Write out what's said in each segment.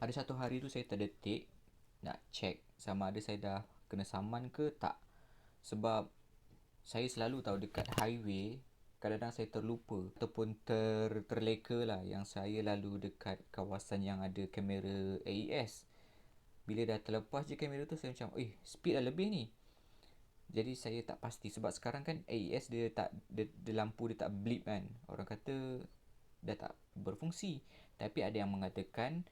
Ada satu hari tu saya terdetik nak check sama ada saya dah kena saman ke tak. Sebab saya selalu tahu dekat highway kadang-kadang saya terlupa ataupun terleka lah yang saya lalu dekat kawasan yang ada kamera AES. Bila dah terlepas je kamera tu saya macam, speed dah lebih ni. Jadi saya tak pasti sebab sekarang kan AES dia tak dia lampu dia tak blip kan. Orang kata dah tak berfungsi. Tapi ada yang mengatakan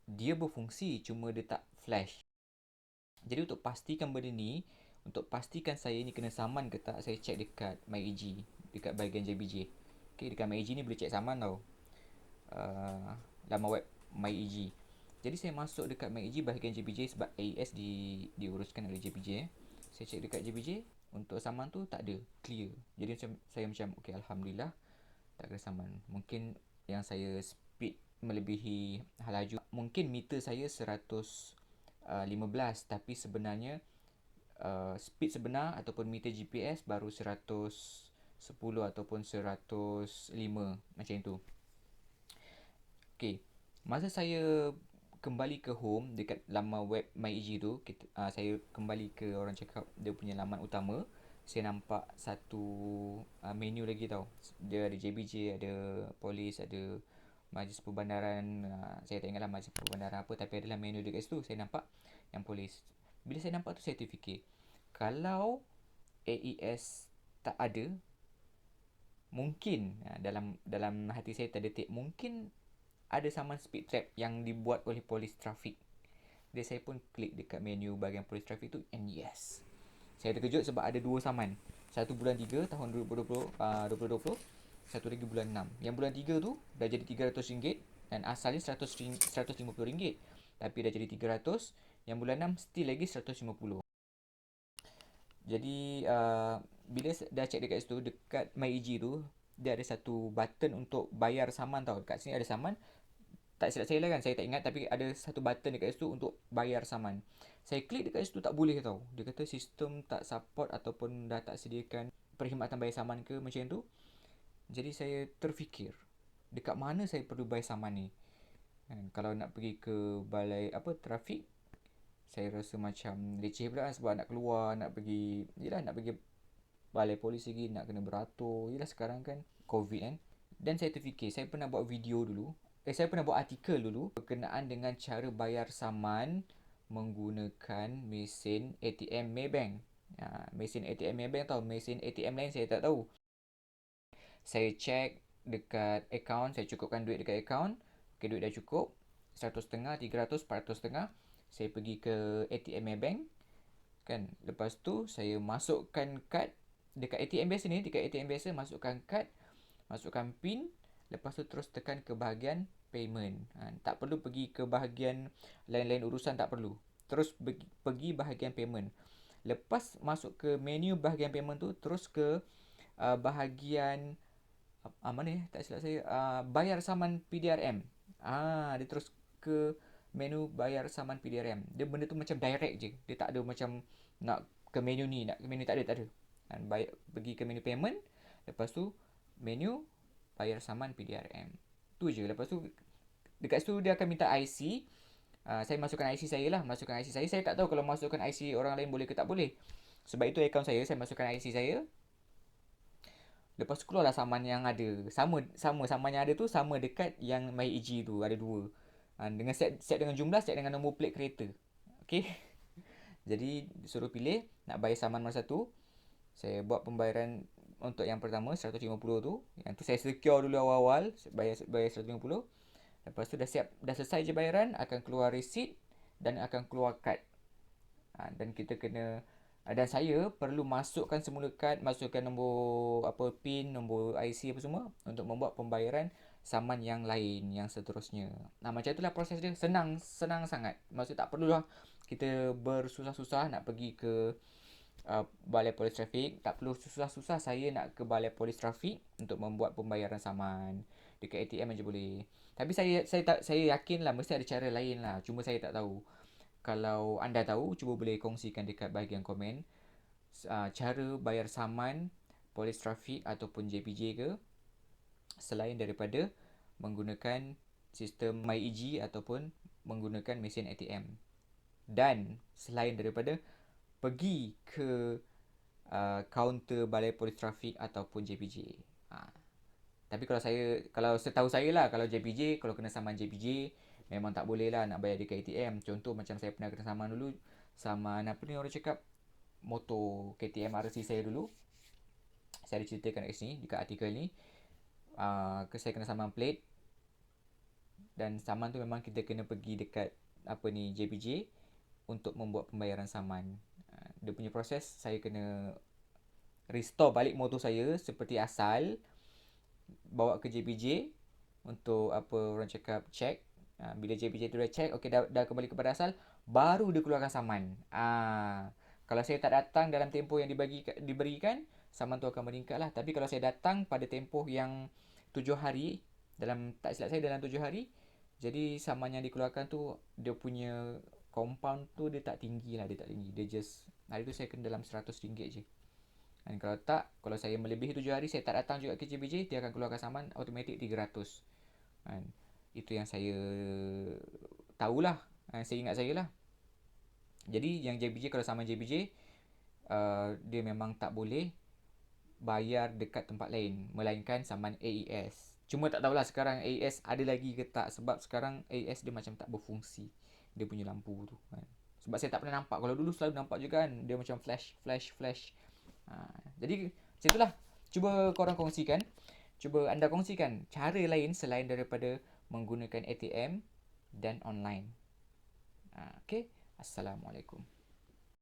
dia berfungsi cuma dia tak flash. Jadi untuk pastikan benda ni, untuk pastikan saya ni kena saman ke tak, saya check dekat MyAG, dekat bahagian JBJ. Okay, dekat MyAG ni boleh check saman tau. Laman web MyAG. Jadi saya masuk dekat MyAG bahagian JBJ sebab AES diuruskan oleh JBJ. Saya check dekat JBJ, untuk saman tu tak ada, clear. Jadi macam saya macam okay, alhamdulillah tak kena saman. Mungkin yang saya speed melebihi laju. Mungkin meter saya 115 tapi sebenarnya speed sebenar ataupun meter GPS baru 110 ataupun 105 macam itu. Okay, masa saya kembali ke home dekat laman web MyEG tu, saya kembali ke orang cakap dia punya laman utama. Saya nampak satu menu lagi tau. Dia ada JBJ, ada polis, ada majlis perbandaran. Saya tak ingatlah majlis perbandaran apa, tapi adalah menu dekat situ. Saya nampak yang polis. Bila saya nampak tu saya terfikir, kalau AES tak ada, mungkin dalam dalam hati saya terdetik mungkin ada saman speed trap yang dibuat oleh polis trafik. Jadi saya pun klik dekat menu bahagian polis trafik tu, and yes, saya terkejut sebab ada dua saman. Satu bulan 3 tahun 2020, satu lagi bulan 6. Yang bulan 3 tu dah jadi RM300 dan asalnya RM150. Tapi dah jadi 300. Yang bulan 6 still lagi 150. Jadi bila dah check dekat situ, dekat MyEG tu dia ada satu button untuk bayar saman tau. Dekat sini ada saman. Tak silap saya lah kan, saya tak ingat, tapi ada satu button dekat situ untuk bayar saman. Saya klik dekat situ tak boleh tau. Dia kata sistem tak support ataupun dah tak sediakan perkhidmatan bayar saman ke macam tu. Jadi saya terfikir, dekat mana saya perlu bayar saman ni? Kalau nak pergi ke balai trafik, saya rasa macam leceh pula sebab nak keluar, nak pergi, yelah nak pergi balai polis lagi, nak kena beratur. Yelah sekarang kan COVID kan. Dan saya terfikir, saya pernah buat video dulu. Saya pernah buat artikel dulu berkenaan dengan cara bayar saman menggunakan mesin ATM Maybank. Mesin ATM Maybank tau, mesin ATM lain saya tak tahu. Saya check dekat account, saya cukupkan duit dekat account. Okay, duit dah cukup, 100 setengah, 300, 400 setengah. Saya pergi ke ATM Maybank kan. Lepas tu saya masukkan kad dekat ATM biasa ni, dekat ATM biasa masukkan kad, masukkan PIN, lepas tu terus tekan ke bahagian payment. Tak perlu pergi ke bahagian lain-lain urusan, tak perlu. Terus pergi bahagian payment. Lepas masuk ke menu bahagian payment tu, terus ke bahagian mana tak silap saya, bayar saman PDRM. Dia terus ke menu bayar saman PDRM. Dia benda tu macam direct je. Dia tak ada macam nak ke menu ni, nak ke menu, tak ada, tak ada. Pergi ke menu payment, lepas tu menu bayar saman PDRM. Tu je. Lepas tu dekat situ dia akan minta IC. Saya masukkan IC saya lah, masukkan IC saya. Saya tak tahu kalau masukkan IC orang lain boleh ke tak boleh. Sebab itu akaun saya masukkan IC saya. Lepas tu keluarlah saman yang ada. Sama saman yang ada tu sama dekat yang MyEG tu, ada dua. Dengan set dengan jumlah, set dengan nombor plate kereta. Okey. Jadi suruh pilih nak bayar saman mana satu. Saya buat pembayaran untuk yang pertama 150 tu. Yang tu saya secure dulu awal-awal, bayar 150. Lepas tu dah selesai je bayaran, akan keluar receipt dan akan keluar kad. Dan kita kena dan saya perlu masukkan semula kad, masukkan nombor PIN, nombor IC apa semua untuk membuat pembayaran saman yang lain yang seterusnya. Macam itulah proses dia. Senang sangat. Maksud tak perlulah kita bersusah-susah nak pergi ke balai polis trafik. Tak perlu susah-susah saya nak ke balai polis trafik untuk membuat pembayaran saman. Dekat ATM aja boleh. Tapi saya yakin lah mesti ada cara lain lah. Cuma saya tak tahu. Kalau anda tahu, cuba boleh kongsikan dekat bahagian komen cara bayar saman polis trafik ataupun JPJ ke selain daripada menggunakan sistem MyEG ataupun menggunakan mesin ATM. Dan selain daripada pergi ke kaunter Balai Polis Trafik ataupun JPJ. Tapi kalau setahu saya lah, kalau JPJ, kalau kena saman JPJ, memang tak boleh lah nak bayar dekat ATM. Contoh macam saya pernah kena saman dulu, saman apa ni orang cakap, motor KTM RC saya dulu. Saya ada ceritakan kat sini, dekat artikel ni. Saya kena saman plate. Dan saman tu memang kita kena pergi dekat JPJ untuk membuat pembayaran saman. Dia punya proses, saya kena restore balik motor saya seperti asal, bawa ke JPJ untuk orang cakap check. Bila JPJ tu dah check, okey, dah kembali kepada asal, baru dia keluarkan saman. Kalau saya tak datang dalam tempoh yang diberikan, saman tu akan meningkat lah. Tapi kalau saya datang pada tempoh yang 7 hari, tak silap saya dalam 7 hari, jadi saman yang dikeluarkan tu, dia punya compound tu dia tak tinggi lah. Dia just, hari tu saya kena dalam RM100 je. Dan kalau saya melebihi 7 hari, saya tak datang juga ke JPJ, dia akan keluarkan saman automatik RM300. Itu yang saya tahulah, saya ingat saya lah. Jadi yang JPJ, kalau saman JPJ, dia memang tak boleh bayar dekat tempat lain, melainkan saman AES. Cuma tak tahulah sekarang AES ada lagi ke tak, sebab sekarang AES dia macam tak berfungsi, dia punya lampu tu. Sebab saya tak pernah nampak. Kalau dulu selalu nampak juga kan, dia macam flash. Jadi macam itulah. Cuba anda kongsikan cara lain selain daripada menggunakan ATM dan online. Okay. Assalamualaikum.